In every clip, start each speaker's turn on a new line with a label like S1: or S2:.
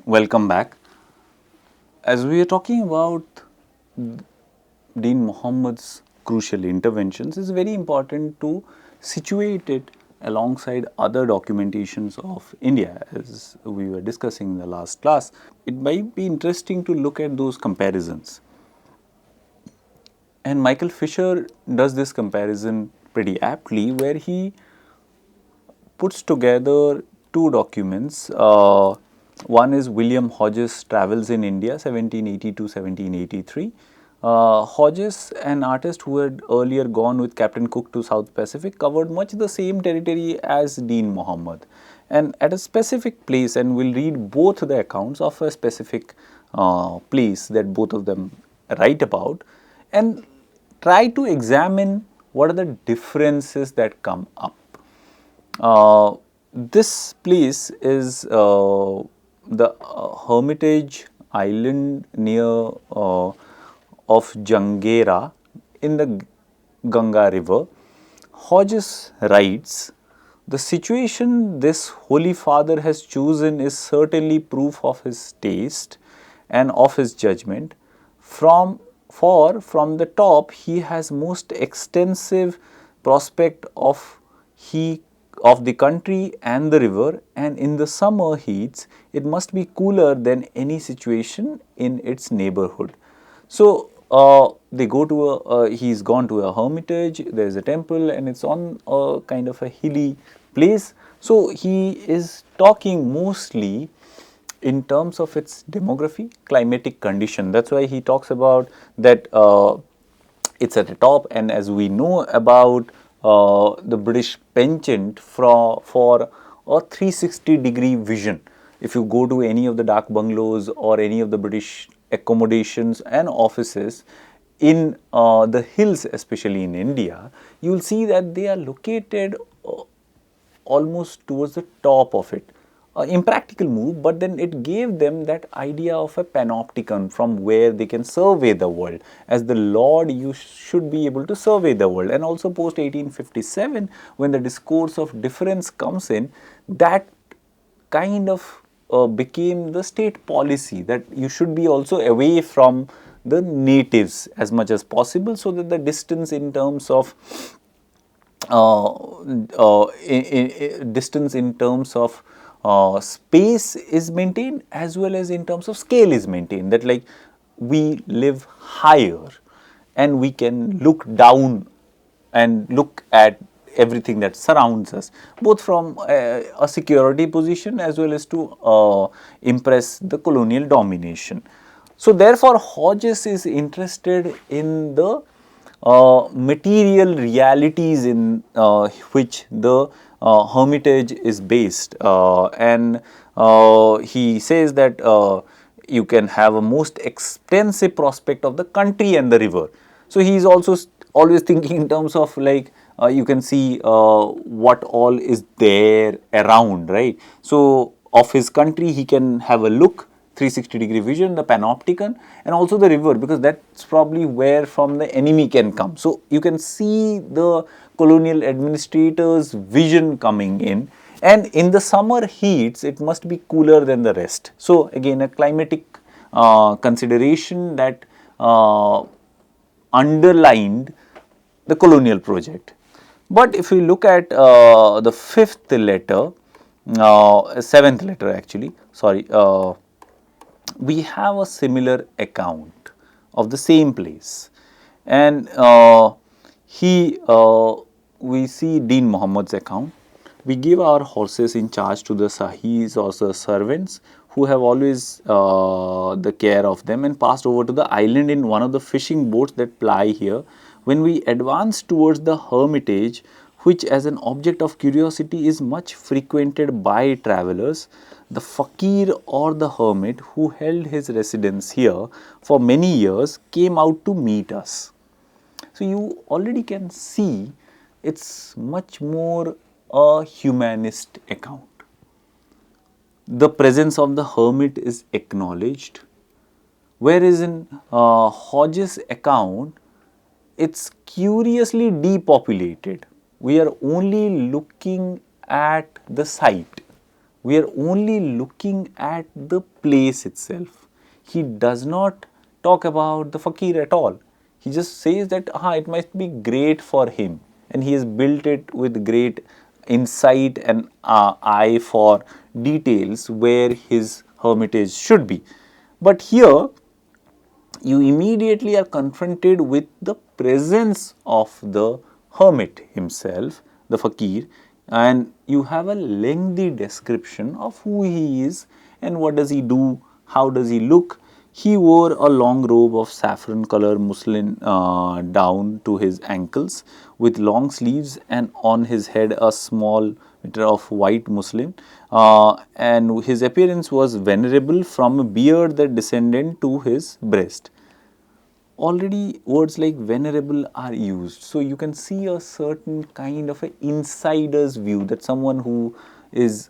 S1: Welcome back. As we are talking about Dean Mohammed's crucial interventions, it's very important to situate it alongside other documentations of India, as we were discussing in the last class. It might be interesting to look at those comparisons. And Michael Fisher does this comparison pretty aptly, where he puts together two documents. One is William Hodges Travels in India, 1780 to 1783. Hodges, an artist who had earlier gone with Captain Cook to South Pacific, covered much the same territory as Dean Mohammed. And at a specific place, and we'll read both the accounts of a specific place that both of them write about, and try to examine what are the differences that come up. This place is the Hermitage Island near of Jangera in the Ganga River. Hodges writes, "The situation this Holy Father has chosen is certainly proof of his taste and of his judgment. From the top he has most extensive prospect of the country and the river, and in the summer heats it must be cooler than any situation in its neighborhood." So they go to he's gone to a hermitage, there's a temple, and it's on a kind of a hilly place. So he is talking mostly in terms of its demography, climatic condition. That's why he talks about that it's at the top, and as we know about the British penchant for a 360-degree vision. If you go to any of the dak bungalows or any of the British accommodations and offices in the hills, especially in India, you will see that they are located almost towards the top of it. Impractical move, but then it gave them that idea of a panopticon from where they can survey the world. As the Lord, you should be able to survey the world. And also post 1857, when the discourse of difference comes in, that kind of became the state policy, that you should be also away from the natives as much as possible, so that the distance in terms of space is maintained, as well as in terms of scale is maintained, that like we live higher and we can look down and look at everything that surrounds us, both from a security position as well as to impress the colonial domination. So therefore Hodges is interested in the material realities in which the hermitage is based, and he says that you can have a most extensive prospect of the country and the river. So he is also always thinking in terms of like you can see what all is there around, right? So of his country he can have a look, 360-degree vision, the panopticon, and also the river, because that's probably where from the enemy can come. So you can see the colonial administrators' vision coming in, and in the summer heats it must be cooler than the rest. So again, a climatic consideration that underlined the colonial project. But if we look at the fifth letter, seventh letter actually, sorry, we have a similar account of the same place, and we see Dean Mohammed's account. We give our horses in charge to the sahis or the servants, who have always the care of them, and passed over to the island in one of the fishing boats that ply here. When we advance towards the hermitage, which as an object of curiosity is much frequented by travellers, the fakir or the hermit who held his residence here for many years came out to meet us. So you already can see it's much more a humanist account. The presence of the hermit is acknowledged, whereas in Hodges' account, it's curiously depopulated. We are only looking at the site, We are only looking at the place itself. He does not talk about the fakir at all. He just says that it must be great for him, and he has built it with great insight and eye for details where his hermitage should be. But here you immediately are confronted with the presence of the hermit himself, the fakir, and you have a lengthy description of who he is and what does he do, how does he look. He wore a long robe of saffron color muslin down to his ankles with long sleeves, and on his head a small mitre of white muslin, and his appearance was venerable from a beard that descended to his breast. Already words like venerable are used, so you can see a certain kind of an insider's view, that someone who is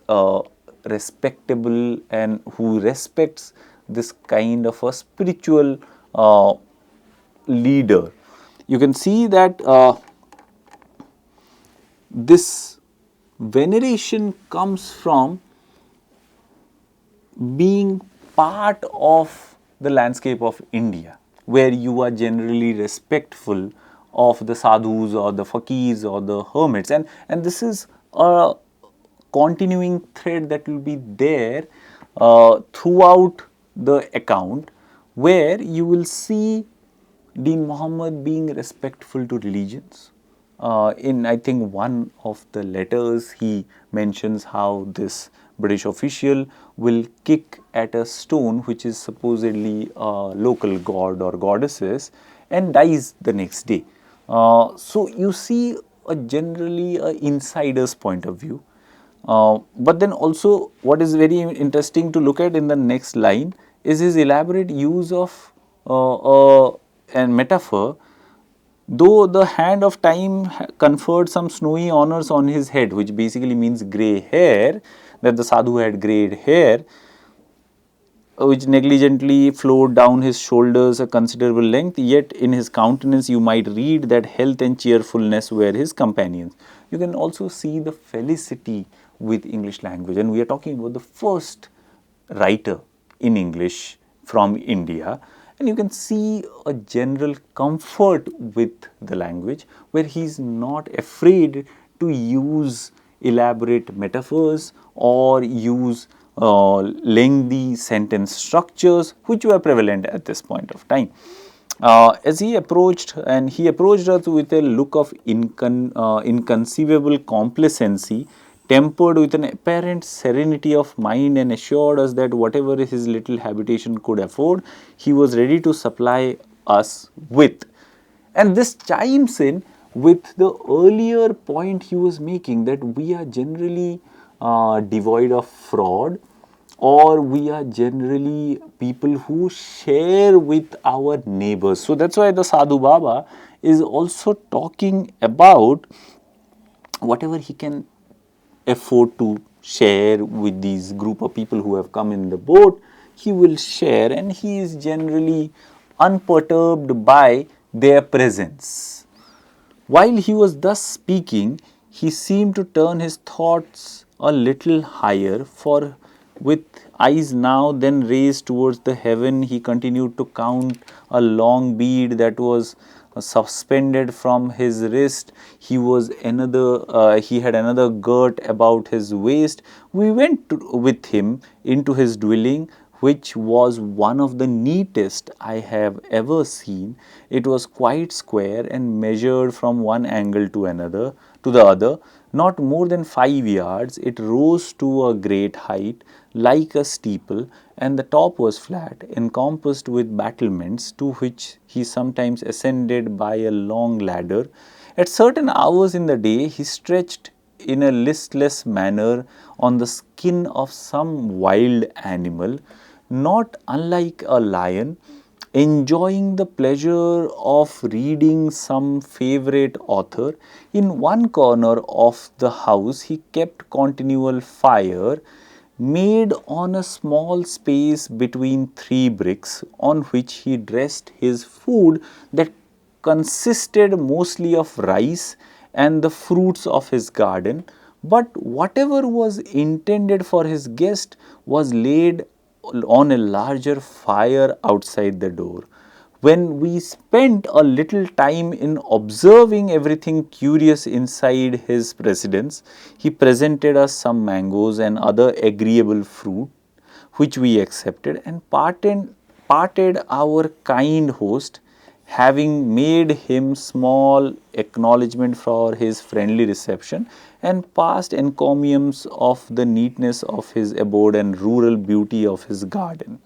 S1: respectable and who respects this kind of a spiritual leader. You can see that this veneration comes from being part of the landscape of India, where you are generally respectful of the sadhus or the fakirs or the hermits, and this is a continuing thread that will be there throughout the account, where you will see Deen Muhammad being respectful to religions. In I think one of the letters, he mentions how this British official will kick at a stone which is supposedly a local god or goddesses and dies the next day. So you see a generally a insider's point of view. But then also what is very interesting to look at in the next line is his elaborate use of a metaphor. Though the hand of time conferred some snowy honors on his head, which basically means grey hair, that the sadhu had grey hair, which negligently flowed down his shoulders a considerable length, yet in his countenance you might read that health and cheerfulness were his companions. You can also see the felicity with English language, and we are talking about the first writer in English from India, and you can see a general comfort with the language where he is not afraid to use elaborate metaphors or use lengthy sentence structures which were prevalent at this point of time. As he approached us with a look of inconceivable complacency, tempered with an apparent serenity of mind, and assured us that whatever his little habitation could afford, he was ready to supply us with. And this chimes in with the earlier point he was making, that we are generally devoid of fraud, or we are generally people who share with our neighbors. So that's why the Sadhu Baba is also talking about whatever he can afford to share with these group of people who have come in the boat, he will share, and he is generally unperturbed by their presence. While he was thus speaking, he seemed to turn his thoughts a little higher, for with eyes now then raised towards the heaven, he continued to count a long bead that was suspended from his wrist. He had another girt about his waist. We went with him into his dwelling, which was one of the neatest I have ever seen. It was quite square and measured from one angle to the other, not more than 5 yards. It rose to a great height, like a steeple, and the top was flat, encompassed with battlements, to which he sometimes ascended by a long ladder. At certain hours in the day, he stretched in a listless manner on the skin of some wild animal, not unlike a lion, enjoying the pleasure of reading some favorite author. In one corner of the house, he kept continual fire, made on a small space between 3 bricks, on which he dressed his food, that consisted mostly of rice and the fruits of his garden. but whatever was intended for his guest was laid on a larger fire outside the door. When we spent a little time in observing everything curious inside his residence, he presented us some mangoes and other agreeable fruit, which we accepted, and parted our kind host, having made him small acknowledgment for his friendly reception, and passed encomiums of the neatness of his abode and rural beauty of his garden.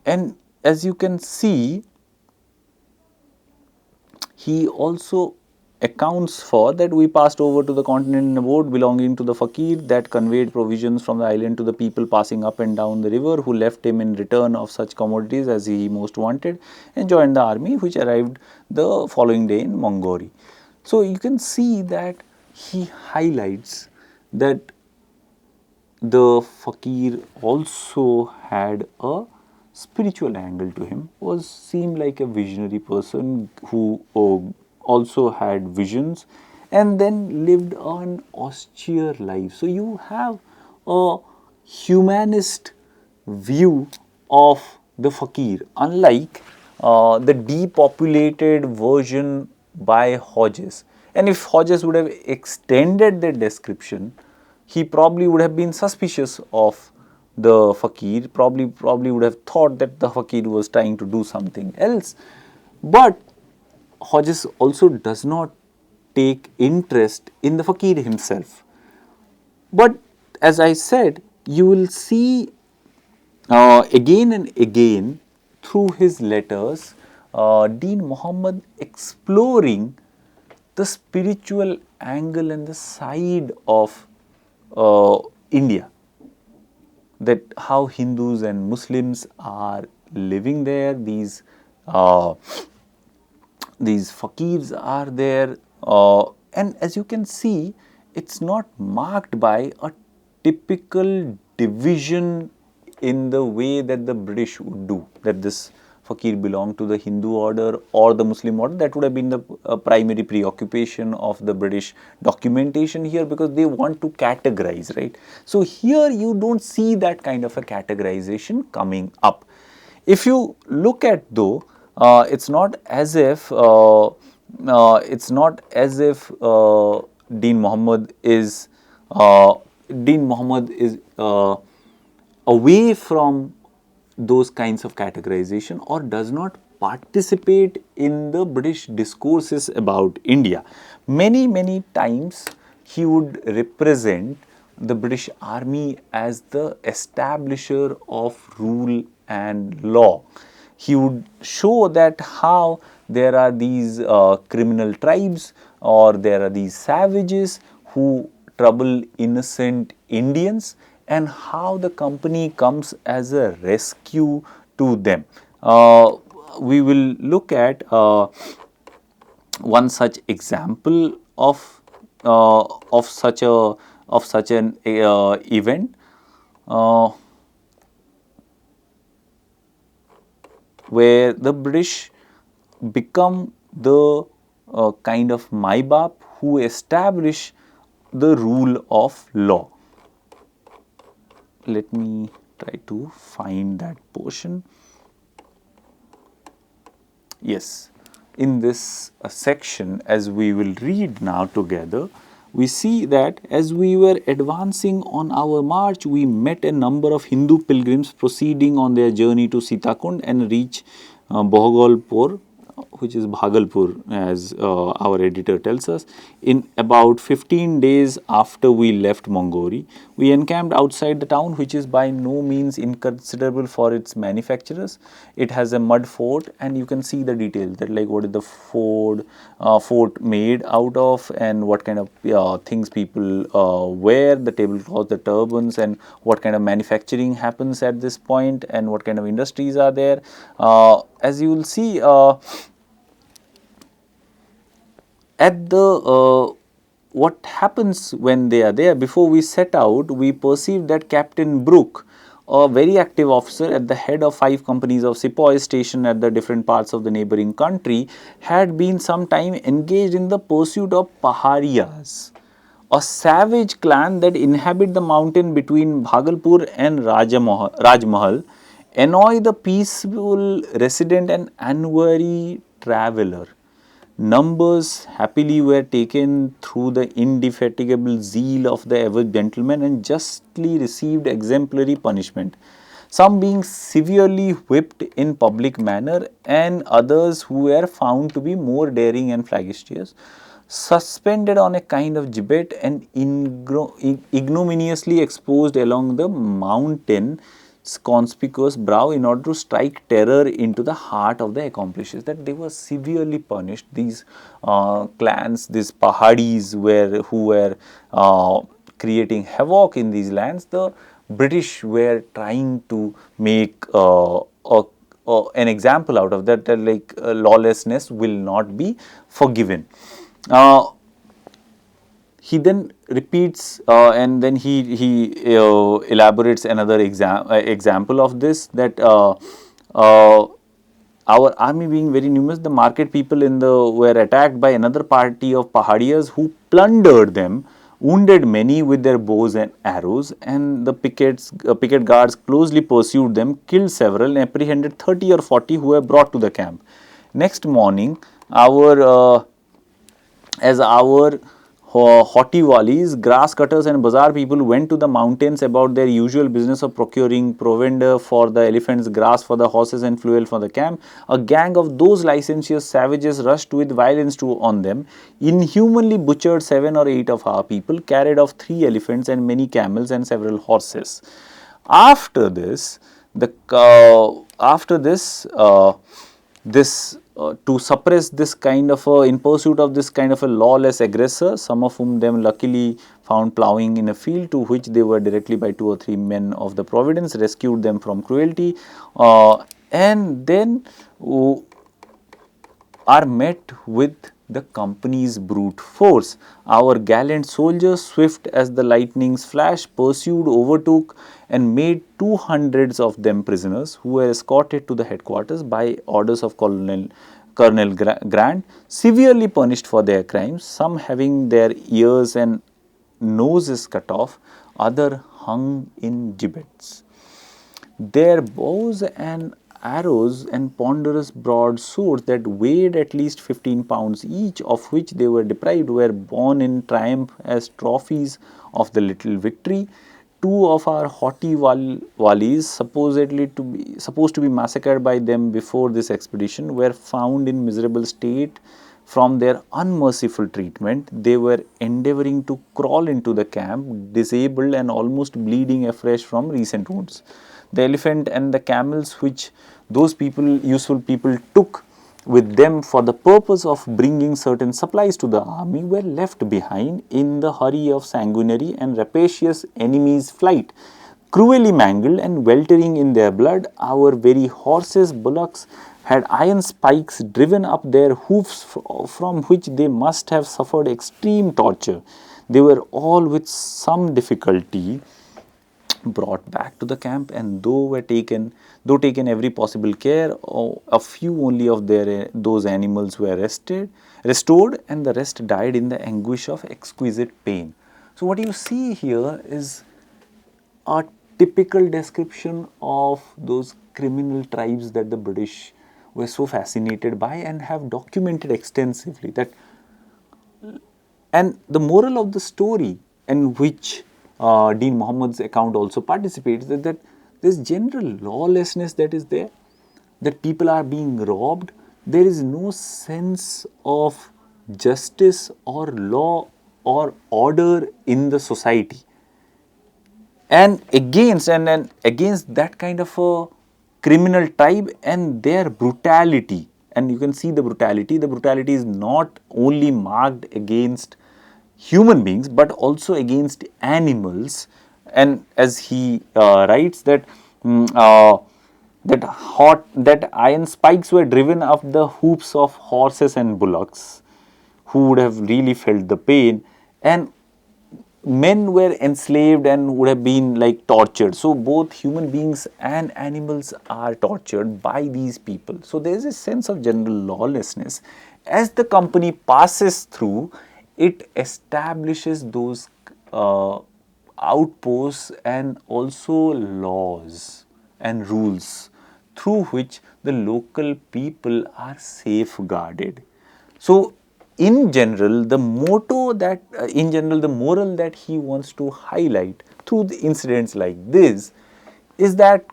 S1: And as you can see, he also accounts for that we passed over to the continent in a boat belonging to the fakir that conveyed provisions from the island to the people passing up and down the river, who left him in return of such commodities as he most wanted, and joined the army which arrived the following day in Mongori. So you can see that he highlights that the fakir also had a spiritual angle to him, was seemed like a visionary person who also had visions and then lived an austere life. So you have a humanist view of the fakir, unlike the depopulated version by Hodges. And if Hodges would have extended the description, he probably would have been suspicious of the fakir, probably would have thought that the fakir was trying to do something else. But Hodges also does not take interest in the fakir himself. But as I said, you will see again and again through his letters, Dean Muhammad exploring the spiritual angle and the side of India, that how Hindus and Muslims are living there, uh, these fakirs are there, and as you can see, it's not marked by a typical division in the way that the British would do, that this fakir belonged to the Hindu order or the Muslim order. That would have been the primary preoccupation of the British documentation here, because they want to categorize, right? So here you don't see that kind of a categorization coming up. If you look at, though, it's not as if Dean Muhammad is away from those kinds of categorization or does not participate in the British discourses about India. Many times he would represent the British Army as the establisher of rule and law. He would show that how there are these criminal tribes, or there are these savages who trouble innocent Indians, and how the company comes as a rescue to them. We will look at one such example of such an event, uh, where the British become the kind of Maibap who establish the rule of law. Let me try to find that portion. Yes, in this section, as we will read now together, we see that as we were advancing on our march, we met a number of Hindu pilgrims proceeding on their journey to Sitakund and reach Bhogolpur, which is Bhagalpur, as our editor tells us, in about 15 days after we left Mongori. We encamped outside the town, which is by no means inconsiderable for its manufacturers. It has a mud fort, and you can see the details, that like what is the fort made out of, and what kind of things people wear, the tablecloths, the turbans, and what kind of manufacturing happens at this point, and what kind of industries are there. As you will see, at the what happens when they are there, before we set out, we perceived that Captain Brooke, a very active officer at the head of 5 companies of sepoys stationed at the different parts of the neighboring country, had been sometime engaged in the pursuit of Pahariyas, a savage clan that inhabit the mountain between Bhagalpur and Rajmahal, annoy the peaceful resident and unwary traveller. Numbers happily were taken through the indefatigable zeal of the ever gentleman and justly received exemplary punishment, some being severely whipped in public manner, and others who were found to be more daring and flagitious, suspended on a kind of gibbet and ignominiously exposed along the mountain conspicuous brow in order to strike terror into the heart of the accomplices. That they were severely punished. These clans, these Pahadis who were creating havoc in these lands. The British were trying to make an example out of that, lawlessness will not be forgiven. He then repeats and then he elaborates another example of this, that our army being very numerous, the market people were attacked by another party of Pahadiyas who plundered them, wounded many with their bows and arrows, and the picket guards closely pursued them, killed several, and apprehended 30 or 40 who were brought to the camp. Next morning, our haughty walis, grass cutters and bazaar people went to the mountains about their usual business of procuring provender for the elephants, grass for the horses and fuel for the camp. A gang of those licentious savages rushed with violence on them, inhumanly butchered 7 or 8 of our people, carried off 3 elephants and many camels and several horses. After this, to suppress this kind of in pursuit of this kind of a lawless aggressor, some of whom them luckily found ploughing in a field to which they were directly by 2 or 3 men of the Providence, rescued them from cruelty, and then are met with the company's brute force. Our gallant soldiers, swift as the lightning's flash, pursued, overtook, and made 200 of them prisoners, who were escorted to the headquarters by orders of Colonel Grant, severely punished for their crimes, some having their ears and noses cut off, others hung in gibbets. Their bows and arrows and ponderous broadswords that weighed at least 15 pounds each, of which they were deprived, were borne in triumph as trophies of the little victory. 2 of our haughty walis, supposed to be massacred by them before this expedition, were found in miserable state from their unmerciful treatment. They were endeavoring to crawl into the camp, disabled and almost bleeding afresh from recent wounds. The elephant and the camels, which those useful people took with them for the purpose of bringing certain supplies to the army, were left behind in the hurry of sanguinary and rapacious enemies' flight. Cruelly mangled and weltering in their blood, our very horses, bullocks, had iron spikes driven up their hoofs, from which they must have suffered extreme torture. They were all with some difficulty brought back to the camp, and though taken every possible care, a few only of those animals were restored, and the rest died in the anguish of exquisite pain. So what you see here is a typical description of those criminal tribes that the British were so fascinated by and have documented extensively. And the moral of the story, in which Dean Muhammad's account also participates, that this general lawlessness that is there, that people are being robbed, there is no sense of justice or law or order in the society. And against that kind of a criminal tribe and their brutality, and you can see the brutality is not only marked against human beings but also against animals. And as he writes that that iron spikes were driven up the hoofs of horses and bullocks, who would have really felt the pain. And men were enslaved and would have been like tortured. So both human beings and animals are tortured by these people. So there is a sense of general lawlessness. As the company passes through, it establishes those outposts and also laws and rules through which the local people are safeguarded. So, in general, the motto that, in general, the moral that he wants to highlight through the incidents like this is that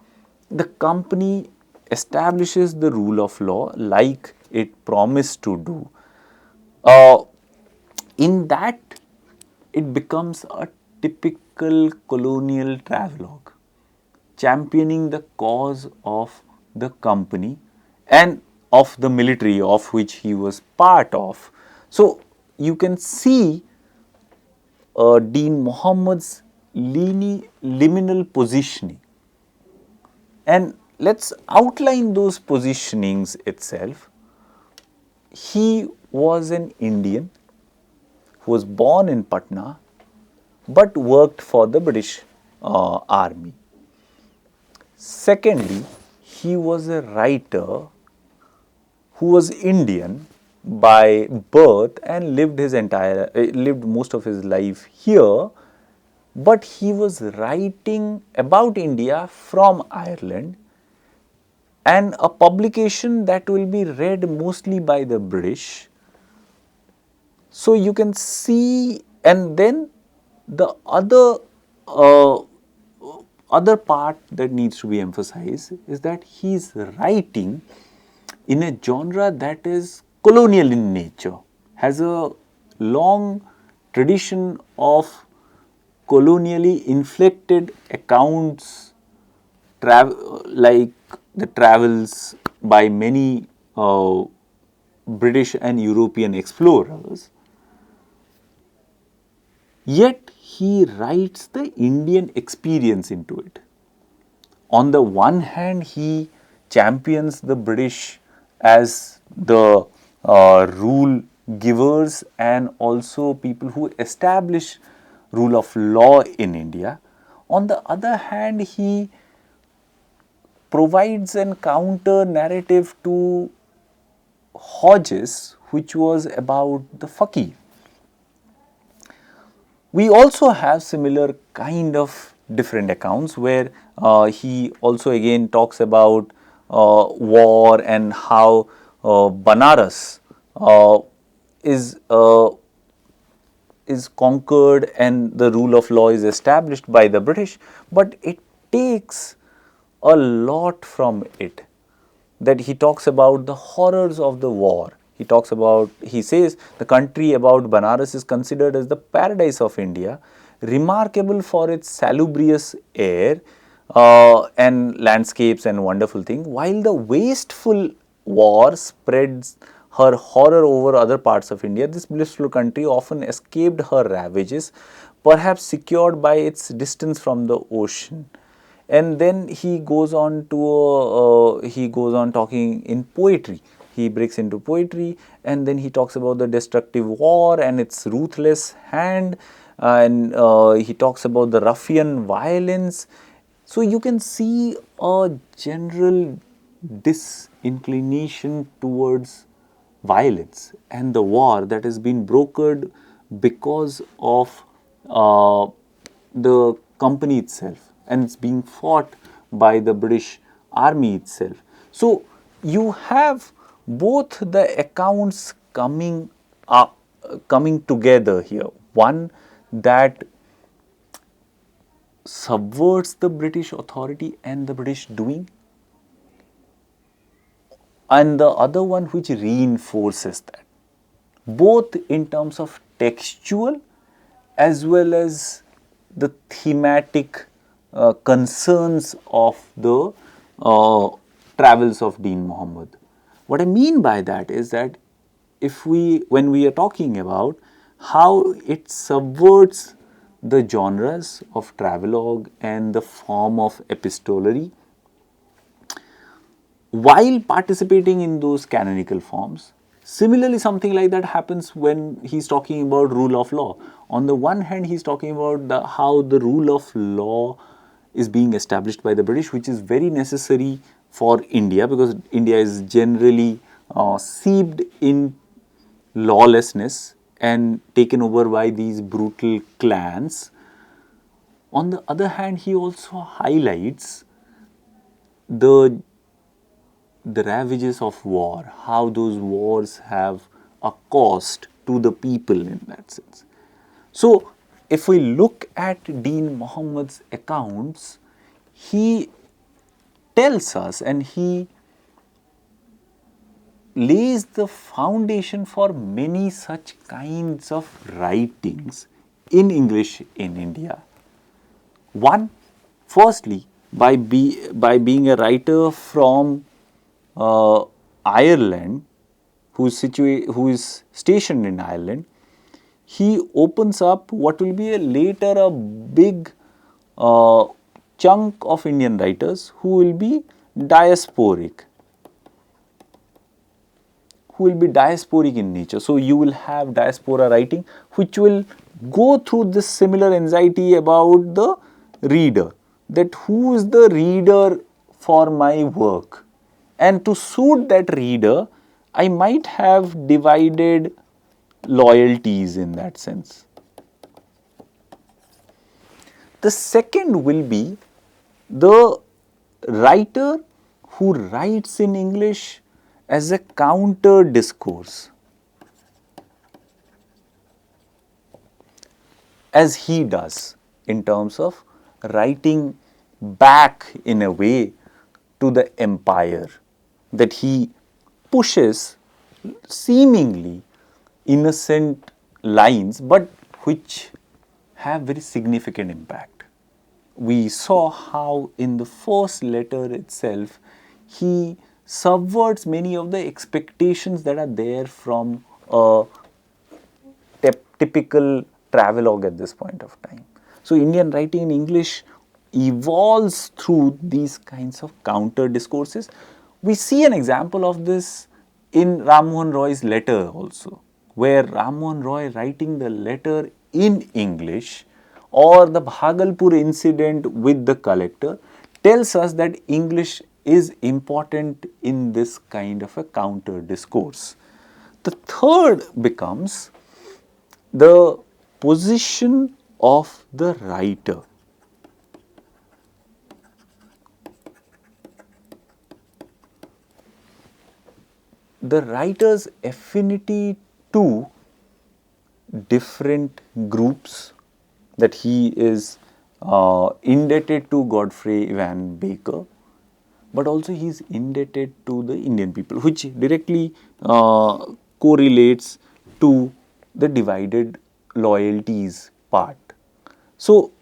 S1: the company establishes the rule of law like it promised to do. Uh, in that, it becomes a typical colonial travelogue, championing the cause of the company and of the military of which he was part of. So, you can see Dean Muhammad's liminal positioning, and let's outline those positionings itself. He was an Indian who was born in Patna but worked for the British army. Secondly, he was a writer who was Indian by birth and lived most of his life here, but he was writing about India from Ireland, and a publication that will be read mostly by the British. So you can see, and then the uh, other part that needs to be emphasized is that he is writing in a genre that is colonial in nature, has a long tradition of colonially inflected accounts, like the travels by many British and European explorers. Yet he writes the Indian experience into it. On the one hand, he champions the British as the rule givers and also people who establish rule of law in India. On the other hand, he provides an counter narrative to Hodges, which was about the fakir. We also have similar kind of different accounts where he also again talks about war and how Banaras uh, is uh, is conquered and the rule of law is established by the British, but it takes a lot from it. That he talks about the horrors of the war. He talks about, he says, the country about Banaras is considered as the paradise of India, remarkable for its salubrious air and landscapes and wonderful things, while the wasteful war spreads her horror over other parts of India. This blissful country often escaped her ravages, perhaps secured by its distance from the ocean. And then he goes on to he goes on talking in poetry. He breaks into poetry, and then he talks about the destructive war and its ruthless hand, and he talks about the ruffian violence. So you can see a general disinclination towards violence and the war that has been brokered because of the company itself, and it's being fought by the British army itself. So you have both the accounts coming together here. One that subverts the British authority and the British doing, and the other one which reinforces that, both in terms of textual as well as the thematic concerns of the travels of Dean Muhammad. What I mean by that is that when we are talking about how it subverts the genres of travelogue and the form of epistolary, while participating in those canonical forms, Similarly, something like that happens when he's talking about rule of law. On the one hand, he's talking about how the rule of law is being established by the British, which is very necessary for India, because India is generally seeped in lawlessness and taken over by these brutal clans. On the other hand, he also highlights the ravages of war, how those wars have a cost to the people in that sense. So, if we look at Dean Muhammad's accounts, he tells us and he lays the foundation for many such kinds of writings in English in India. One, firstly, by being a writer from Ireland, who is stationed in Ireland, he opens up what will be later a big chunk of Indian writers who will be diasporic, in nature. So, you will have diaspora writing which will go through this similar anxiety about the reader, that who is the reader for my work, and to suit that reader I might have divided loyalties in that sense. The second will be the writer who writes in English as a counter discourse, as he does in terms of writing back in a way to the empire, that he pushes seemingly innocent lines but which have very significant impact. We saw how in the first letter itself he subverts many of the expectations that are there from a typical travelogue at this point of time. So, Indian writing in English evolves through these kinds of counter discourses. We see an example of this in Ram Mohan Roy's letter also, where Ram Mohan Roy, writing the letter in English, or the Bhagalpur incident with the collector, tells us that English is important in this kind of a counter discourse. The third becomes the position of the writer. The writer's affinity to different groups, that he is indebted to Godfrey Van Baker, but also he is indebted to the Indian people, which directly correlates to the divided loyalties part. So,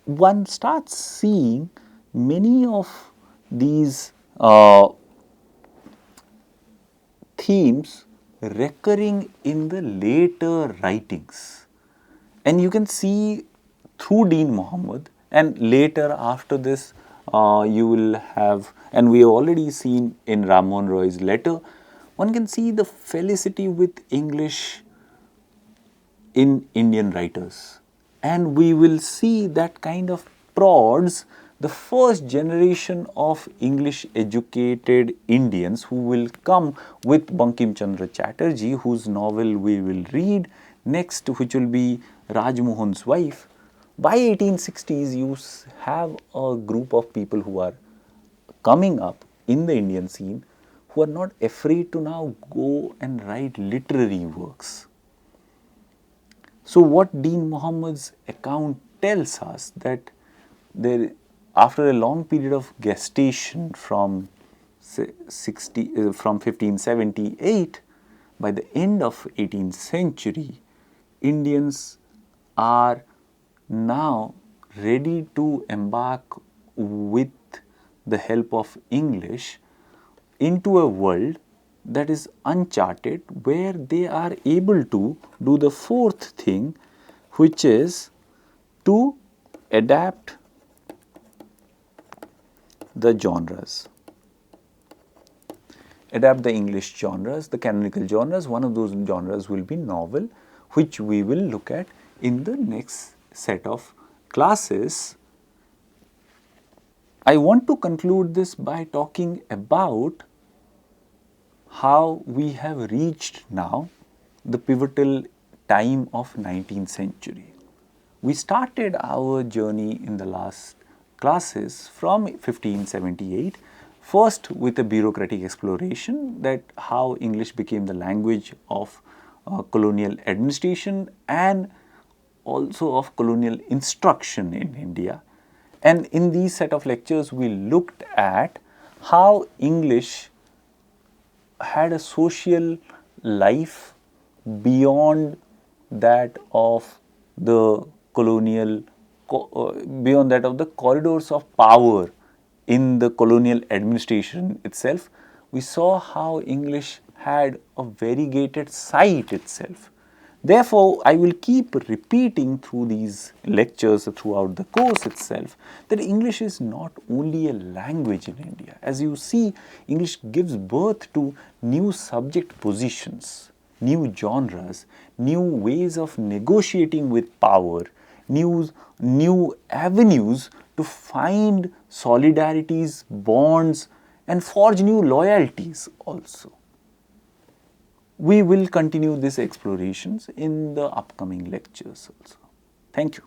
S1: one starts seeing many of these themes recurring in the later writings, and you can see through Dean Muhammad, and later after this you will have, and we have already seen in Ram Mohan Roy's letter, one can see the felicity with English in Indian writers, and we will see that kind of prods the first generation of English educated Indians who will come with Bankim Chandra Chatterjee, whose novel we will read next, which will be Rajmohan's Wife. By 1860s, you have a group of people who are coming up in the Indian scene who are not afraid to now go and write literary works. So, what Dean Muhammad's account tells us that there, after a long period of gestation from 1578, by the end of 18th century, Indians are now ready to embark with the help of English into a world that is uncharted, where they are able to do the fourth thing, which is to adapt the genres. adapt the English genres, the canonical genres. One of those genres will be novel, which we will look at in the next set of classes. I want to conclude this by talking about how we have reached now the pivotal time of 19th century. We started our journey in the last classes from 1578, first with a bureaucratic exploration that how English became the language of colonial administration and also of colonial instruction in India. And in these set of lectures, we looked at how English had a social life beyond that of the colonial, beyond that of the corridors of power in the colonial administration itself. We saw how English had a variegated site itself. Therefore, I will keep repeating through these lectures throughout the course itself that English is not only a language in India. As you see, English gives birth to new subject positions, new genres, new ways of negotiating with power, new avenues to find solidarities, bonds, and forge new loyalties also. We will continue these explorations in the upcoming lectures also. Thank you.